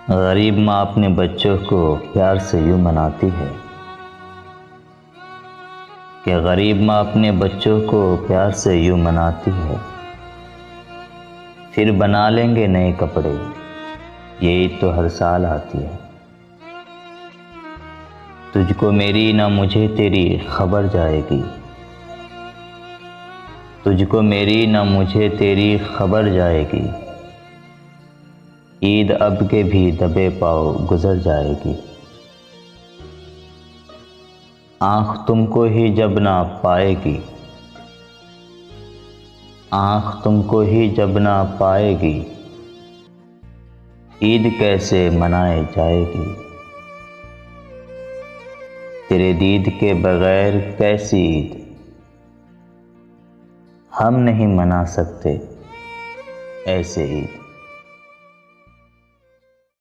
غریب ماں اپنے بچوں کو پیار سے یوں مناتی ہے کہ غریب ماں اپنے بچوں کو پیار سے یوں مناتی ہے، پھر بنا لیں گے نئے کپڑے، یہ عید تو ہر سال آتی ہے۔ تجھ کو میری نہ مجھے تیری خبر جائے گی، تجھ کو میری نہ مجھے تیری خبر جائے گی، عید اب کے بھی دبے پاؤ گزر جائے گی۔ آنکھ تم کو ہی جب نہ پائے گی، آنکھ تم کو ہی جب نہ پائے گی، عید کیسے منائے جائے گی۔ تیرے دید کے بغیر کیسی عید ہم نہیں منا سکتے ایسے عید۔